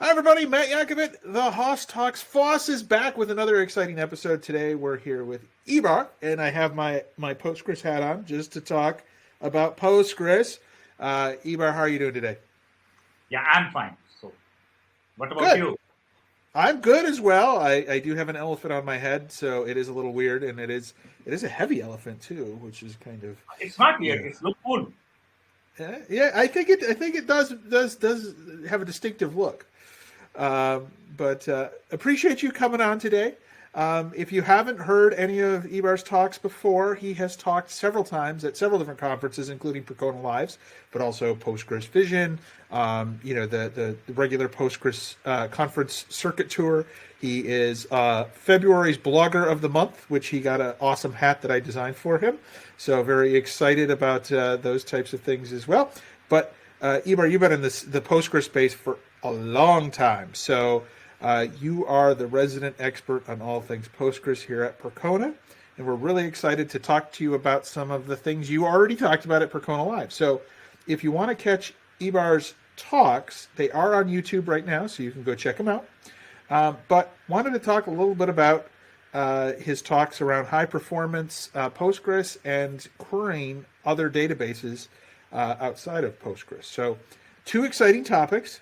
Hi, everybody. Matt Yonkovit, the HOSS Talks. Foss is back with another exciting episode. Today, we're here with Ibrar, and I have my Postgres hat on just to talk about Postgres. Ibrar, how are you doing today? Yeah, I'm fine. So, what about Good. you? I'm good as well. I do have an elephant on my head, so it is a little weird, and it is a heavy elephant too, which is kind of. It's not weird. It's look cool. Yeah, I think it does have a distinctive look. But appreciate you coming on today. If you haven't heard any of Ibar's talks before, he has talked several times at several different conferences, including Percona Lives, but also Postgres Vision, the regular Postgres conference circuit tour. He is February's Blogger of the Month, which he got an awesome hat that I designed for him. So very excited about those types of things as well. But Ibrar, you've been in the Postgres space for a long time. So you are the resident expert on all things Postgres here at Percona, and we're really excited to talk to you about some of the things you already talked about at Percona Live. So if you want to catch Ibar's talks, they are on YouTube right now, so you can go check them out. But wanted to talk a little bit about his talks around high performance Postgres and querying other databases outside of Postgres. So two exciting topics.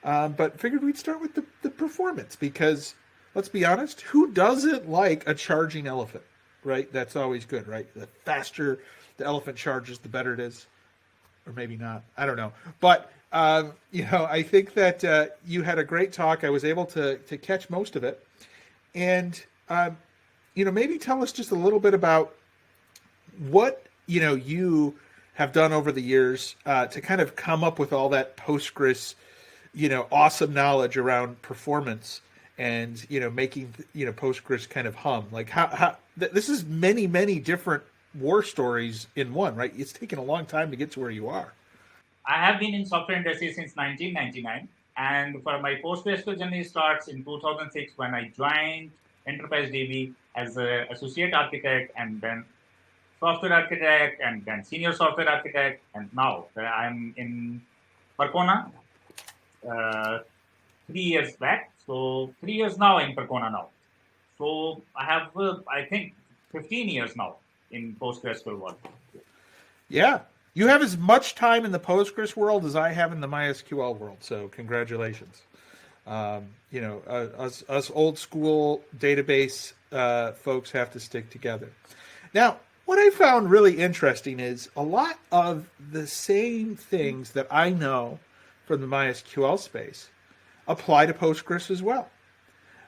But figured we'd start with the performance because, let's be honest, who doesn't like a charging elephant, right? That's always good, right? The faster the elephant charges, the better it is. Or maybe not. I don't know. But, I think that you had a great talk. I was able to catch most of it. And, maybe tell us just a little bit about what, you have done over the years to kind of come up with all that Postgres awesome knowledge around performance and, making, Postgres kind of hum. Like how this is many, many different war stories in one, right? It's taken a long time to get to where you are. I have been in software industry since 1999, and for my PostgreSQL journey starts in 2006 when I joined Enterprise DB as an associate architect, and then software architect, and then senior software architect, and now I'm in Percona. 3 years back, so 3 years now in Percona now. So I have, I think, 15 years now in PostgreSQL world. Yeah, you have as much time in the Postgres world as I have in the MySQL world. So congratulations. Us old school database folks have to stick together. Now, what I found really interesting is a lot of the same things that I know from the MySQL space apply to Postgres as well.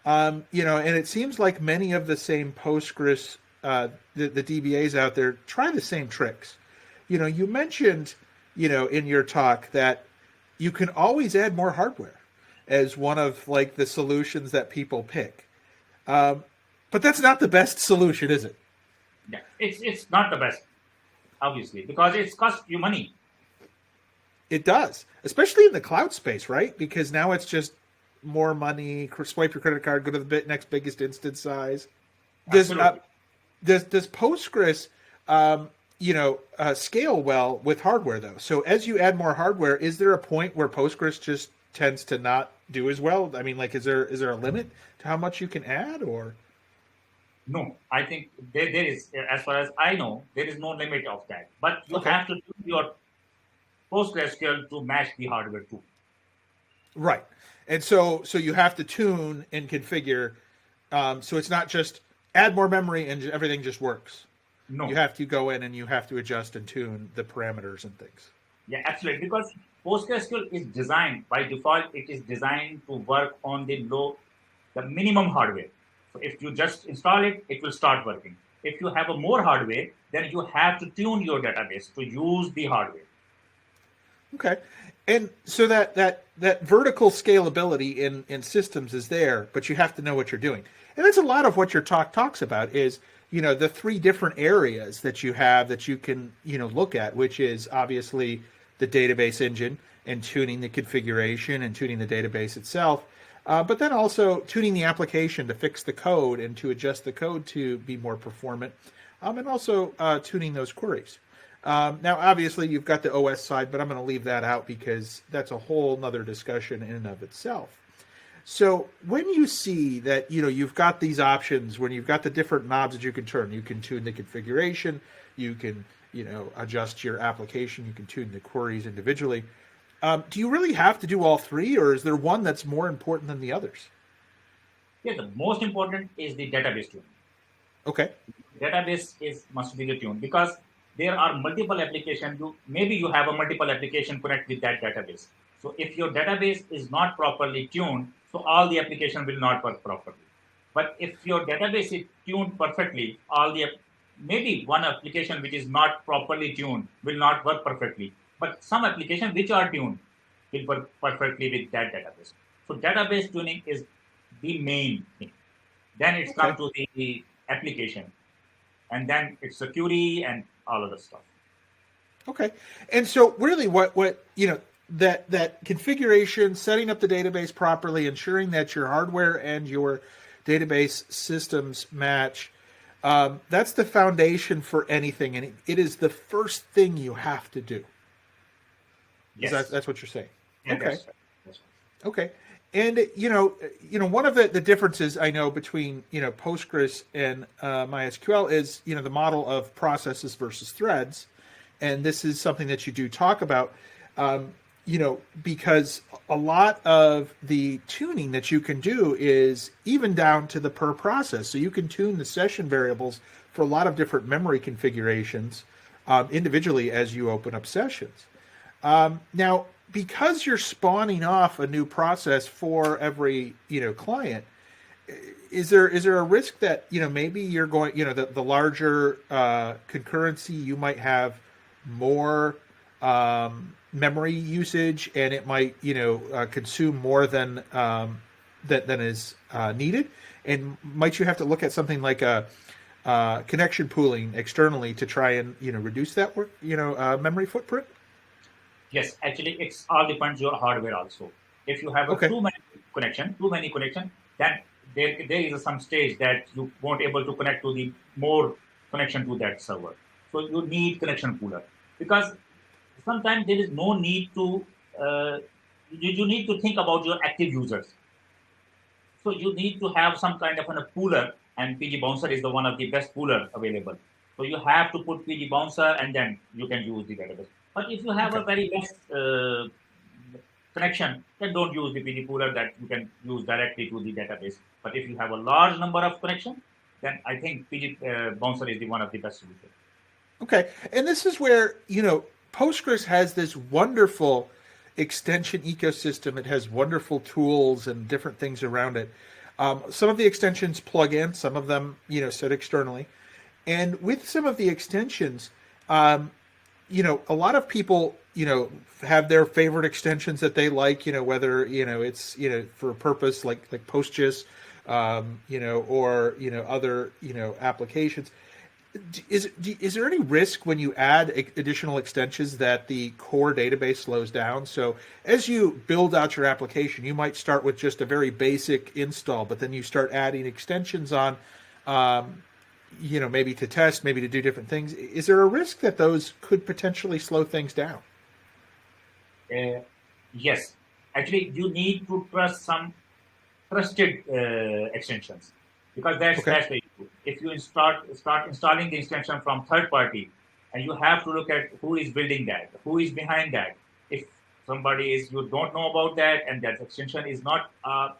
And it seems like many of the same Postgres, the DBAs out there try the same tricks. You mentioned, in your talk that you can always add more hardware as one of like the solutions that people pick. But that's not the best solution, is it? Yeah, it's not the best, obviously, because it's cost you money. It does, especially in the cloud space, right? Because now it's just more money. Swipe your credit card, go to the next biggest instance size. Does Postgres, scale well with hardware though? So as you add more hardware, is there a point where Postgres just tends to not do as well? I mean, like, is there a limit to how much you can add, or? No, I think there is, as far as I know, there is no limit of that. But you have to do your PostgreSQL to match the hardware too. Right. And so you have to tune and configure. So it's not just add more memory and everything just works. No. You have to go in and you have to adjust and tune the parameters and things. Yeah, absolutely. Because PostgreSQL is designed, by default, it is designed to work on the minimum hardware. So if you just install it, it will start working. If you have a more hardware, then you have to tune your database to use the hardware. Okay. And so that vertical scalability in systems is there, but you have to know what you're doing. And that's a lot of what your talk talks about is, the three different areas that you have that you can, look at, which is obviously the database engine and tuning the configuration and tuning the database itself. But then also tuning the application to fix the code and to adjust the code to be more performant, and also tuning those queries. Now, obviously, you've got the OS side, but I'm going to leave that out because that's a whole nother discussion in and of itself. So when you see that, you've got these options, when you've got the different knobs that you can turn, you can tune the configuration, you can, adjust your application, you can tune the queries individually. Do you really have to do all three, or is there one that's more important than the others? Yeah, the most important is the database tuning. Okay. Database must be the tune because there are multiple applications. Maybe you have a multiple application connect with that database. So if your database is not properly tuned, so all the application will not work properly. But if your database is tuned perfectly, maybe one application which is not properly tuned will not work perfectly. But some applications which are tuned will work perfectly with that database. So database tuning is the main thing. Then it's come to the application, and then it's security and all of the stuff. Okay, and so really, what that configuration, setting up the database properly, ensuring that your hardware and your database systems match. That's the foundation for anything, and it is the first thing you have to do. Yes, that's what you're saying. Yeah, okay. That's right. Okay. And one of the differences I know between Postgres and MySQL is the model of processes versus threads, and this is something that you do talk about. Because a lot of the tuning that you can do is even down to the per process. So you can tune the session variables for a lot of different memory configurations individually as you open up sessions. Now, because you're spawning off a new process for every client, is there a risk that maybe you're going the larger concurrency, you might have more memory usage, and it might consume more than is needed, and might you have to look at something like a connection pooling externally to try and reduce that memory footprint? Yes, actually, it's all depends your hardware also. If you have too many connection, then there is some stage that you won't able to connect to the more connection to that server. So you need connection pooler, because sometimes there is no need to. You need to think about your active users. So you need to have some kind of a pooler, and PG Bouncer is the one of the best pooler available. So you have to put PG Bouncer, and then you can use the database. But if you have a very less connection, then don't use the PG pooler, that you can use directly to the database. But if you have a large number of connection, then I think PG Bouncer is the one of the best solutions. Okay, and this is where Postgres has this wonderful extension ecosystem. It has wonderful tools and different things around it. Some of the extensions plug in, some of them sit externally, and with some of the extensions. A lot of people, have their favorite extensions that they like, whether, it's, for a purpose like PostGIS, or, other, applications. Is there any risk when you add additional extensions that the core database slows down? So as you build out your application, you might start with just a very basic install, but then you start adding extensions on, maybe to test, maybe to do different things. Is there a risk that those could potentially slow things down? Yes. Actually, you need to trust some trusted extensions, because that's the issue. If you start installing the extension from third party, and you have to look at who is building that, who is behind that. If somebody you don't know about that, and that extension is not a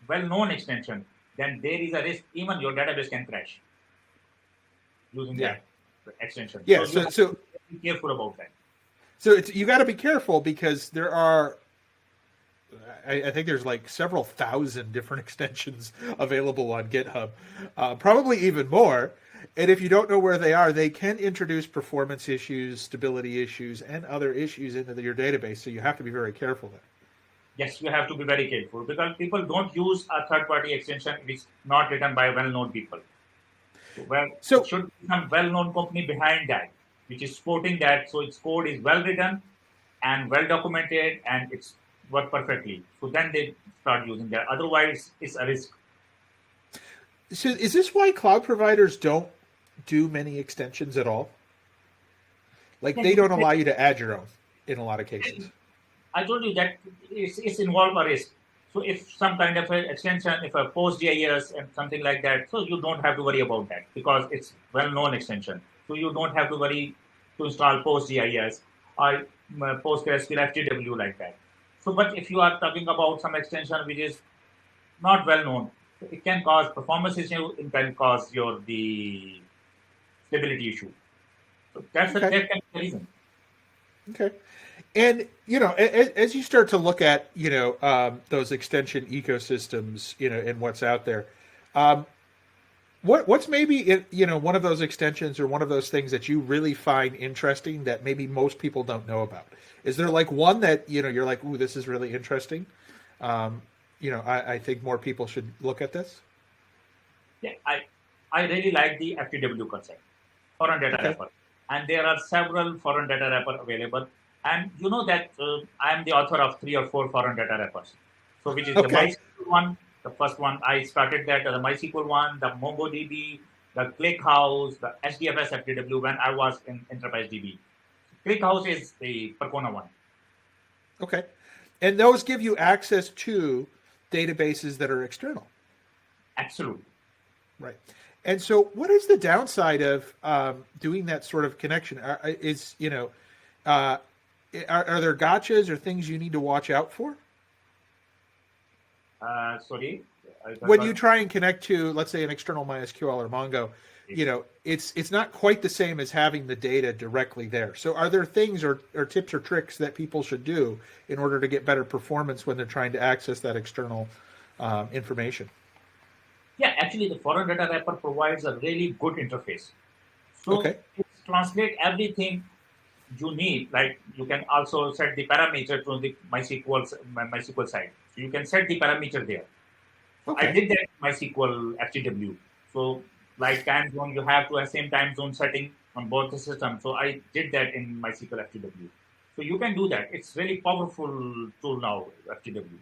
well-known extension, then there is a risk even your database can crash using that extension. Yeah, so be careful about that. So you got to be careful, because there are, I think there's like several thousand different extensions available on GitHub, probably even more. And if you don't know where they are, they can introduce performance issues, stability issues, and other issues into your database. So you have to be very careful there. Yes, you have to be very careful, because people don't use a third-party extension if it's not written by well-known people. So it should be some well-known company behind that, which is supporting that, so its code is well-written and well-documented, and it's work perfectly. So then they start using that. Otherwise, it's a risk. So is this why cloud providers don't do many extensions at all? Like they don't allow you to add your own in a lot of cases. I told you that it's involved a risk. So if some kind of a extension, if a PostgreSQL and something like that, so you don't have to worry about that because it's well-known extension. So you don't have to worry to install PostgreSQL or PostgreSQL FTW like that. So, but if you are talking about some extension which is not well-known, it can cause performance issue. It can cause the stability issue. So that can be the reason. Okay. And, as you start to look at, those extension ecosystems, and what's out there, what's maybe, one of those extensions or one of those things that you really find interesting that maybe most people don't know about? Is there like one that, you're like, ooh, this is really interesting? I think more people should look at this. Yeah, I really like the FTW concept, foreign data wrapper. And there are several foreign data wrapper available. And you know that I am the author of 3 or 4 foreign data wrappers. So which is the MySQL one, the first one, I started that, the MySQL one, the MongoDB, the ClickHouse, the HDFS FTW when I was in Enterprise DB. ClickHouse is the Percona one. Okay. And those give you access to databases that are external. Absolutely. Right. And so what is the downside of doing that sort of connection? Are there gotchas or things you need to watch out for? Sorry? When you try and connect to, let's say, an external MySQL or Mongo, it's not quite the same as having the data directly there. So are there things or tips or tricks that people should do in order to get better performance when they're trying to access that external information? Yeah, actually, the foreign data wrapper provides a really good interface. So it translates everything you need. Like you can also set the parameter to the MySQL side. So you can set the parameter there. I did that in MySQL FTW. So like time zone, you have to have same time zone setting on both the systems. So I did that in MySQL FTW. So you can do that. It's really powerful tool now, FTW.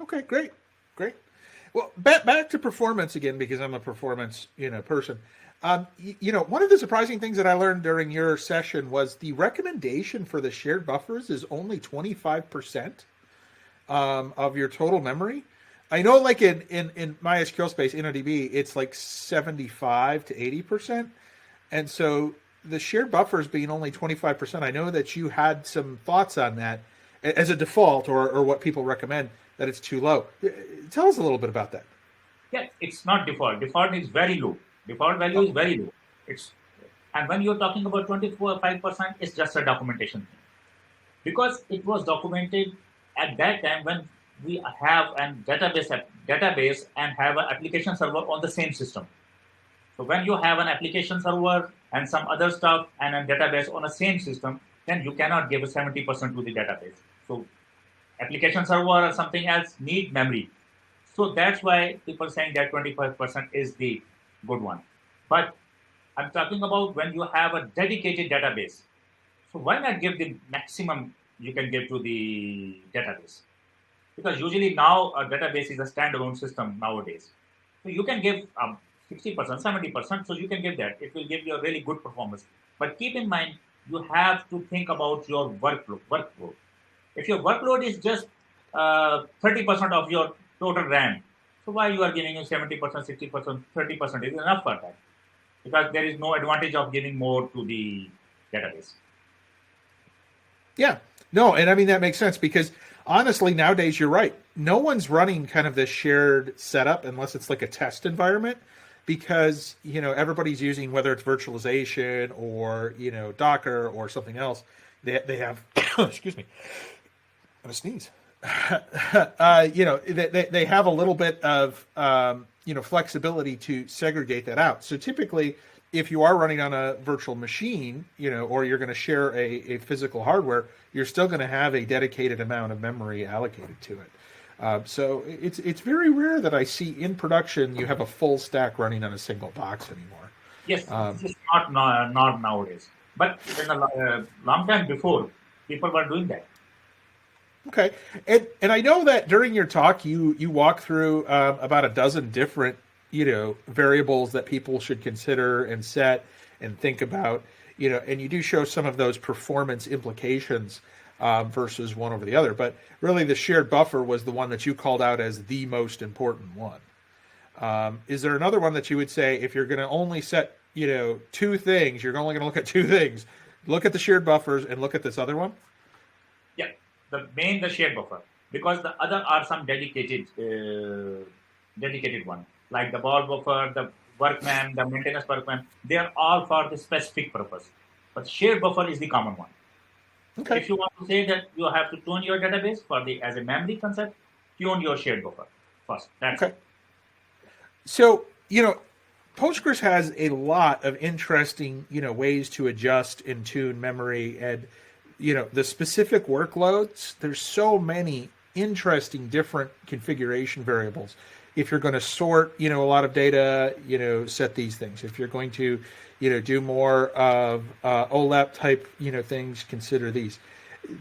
Okay, great. Well, back to performance again, because I'm a performance, person. One of the surprising things that I learned during your session was the recommendation for the shared buffers is only 25% of your total memory. I know, like in MySQL space, InnoDB, it's like 75 to 80%, and so the shared buffers being only 25%. I know that you had some thoughts on that as a default, or what people recommend, that it's too low. Tell us a little bit about that. Yeah, it's not default. Default is very low. Default value is very low. And when you're talking about 5%, it's just a documentation thing. Because it was documented at that time when we have a database and have an application server on the same system. So when you have an application server and some other stuff and a database on the same system, then you cannot give a 70% to the database. So application server or something else need memory. So that's why people saying that 25% is the good one. But I'm talking about when you have a dedicated database. So why not give the maximum you can give to the database? Because usually now a database is a standalone system nowadays. So you can give 60%, 70%, so you can give that. It will give you a really good performance. But keep in mind, you have to think about your workload. If your workload is just 30% of your total RAM, so why you are giving you 70%, 60%, 30% is enough for that? Because there is no advantage of giving more to the database. Yeah, no, and I mean, that makes sense because honestly, nowadays, you're right. No one's running kind of this shared setup unless it's like a test environment because, everybody's using, whether it's virtualization or, Docker or something else, they have, excuse me, I'm going to sneeze. They have a little bit of, flexibility to segregate that out. So typically, if you are running on a virtual machine, or you're going to share a physical hardware, you're still going to have a dedicated amount of memory allocated to it. So it's very rare that I see in production you have a full stack running on a single box anymore. Yes, it's not nowadays. But in a long time before, people were doing that. Okay, and I know that during your talk you walk through about a dozen different variables that people should consider and set and think about. and you do show some of those performance implications versus one over the other. But really, the shared buffer was the one that you called out as the most important one. Is there another one that you would say, if you're going to only set, two things, you're only going to look at two things, look at the shared buffers and look at this other one? Yeah, the shared buffer, because the other are some dedicated one, like the ball buffer, the workman, the maintenance workman. They are all for the specific purpose. But shared buffer is the common one. Okay. If you want to say that you have to tune your database as a memory concept, tune your shared buffer first. That's okay. So, Postgres has a lot of interesting, ways to adjust and tune memory and, the specific workloads. There's so many interesting different configuration variables. If you're going to sort, a lot of data, set these things. If you're going to, do more of OLAP type, things, consider these.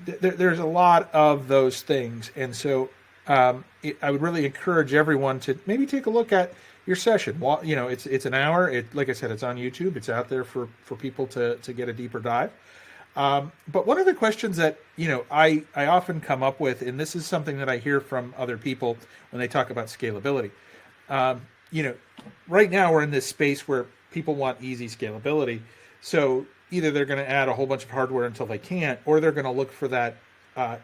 There's a lot of those things. And so I would really encourage everyone to maybe take a look at your session. Well, it's an hour. Like I said, it's on YouTube. It's out there for people to get a deeper dive. But one of the questions that, I often come up with, and this is something that I hear from other people when they talk about scalability. Right now we're in this space where people want easy scalability. So either they're going to add a whole bunch of hardware until they can't, or they're going to look for that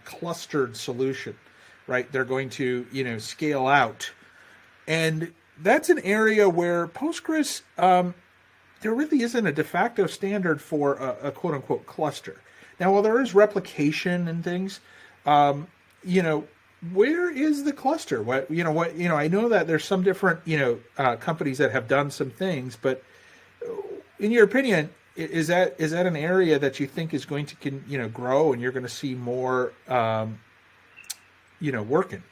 clustered solution, right? They're going to, scale out. And that's an area where Postgres, there really isn't a de facto standard for a quote unquote cluster. Now, while there is replication and things, where is the cluster? I know that there's some different, companies that have done some things, but in your opinion, is that an area that you think is going to, grow and you're going to see more, working?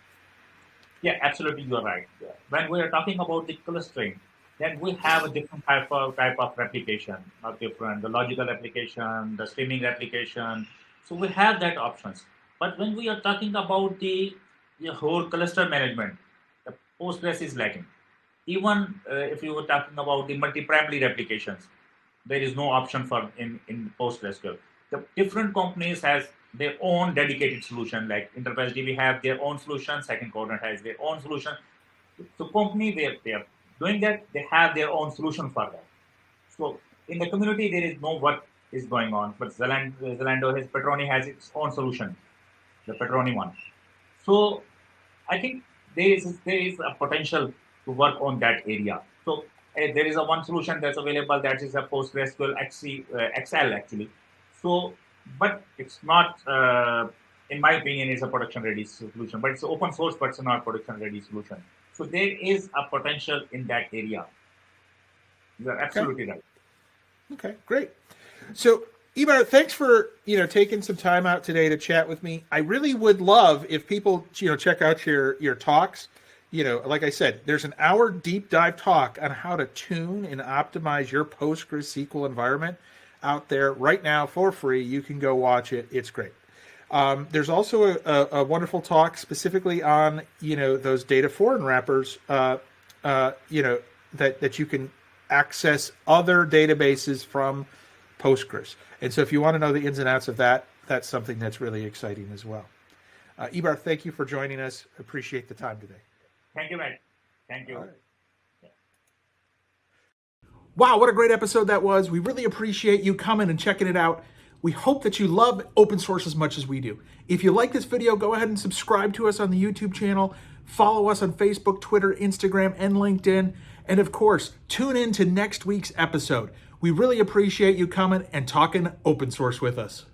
Yeah, absolutely, you're right. When we are talking about the clustering, then we have a different type of replication, the logical replication, the streaming replication. So we have that options. But when we are talking about the whole cluster management, the Postgres is lacking. Even if you were talking about the multi-primary replications, there is no option for in PostgreSQL. The different companies has their own dedicated solution, like Enterprise DB have their own solution, Second Quadrant has their own solution. So company, they are doing that, they have their own solution for that. So in the community, there is no what is going on, but Percona has its own solution, the Percona one. So I think there is a potential to work on that area. So there is a one solution that's available, that is a PostgreSQL XL actually. So, but it's not, in my opinion, it's a production ready solution, but it's open source, but it's not production ready solution. So there is a potential in that area. You are absolutely right. Okay, great. So Ibrar, thanks for taking some time out today to chat with me. I really would love if people check out your talks. Like I said, there's an hour deep dive talk on how to tune and optimize your PostgreSQL environment out there right now for free. You can go watch it. It's great. There's also a wonderful talk specifically on those data foreign wrappers. That you can access other databases from Postgres. And so if you want to know the ins and outs of that, that's something that's really exciting as well. Ibrar, thank you for joining us. Appreciate the time today. Thank you, Matt. Thank you. All right. Wow, what a great episode that was. We really appreciate you coming and checking it out. We hope that you love open source as much as we do. If you like this video, go ahead and subscribe to us on the YouTube channel. Follow us on Facebook, Twitter, Instagram, and LinkedIn. And of course, tune in to next week's episode. We really appreciate you coming and talking open source with us.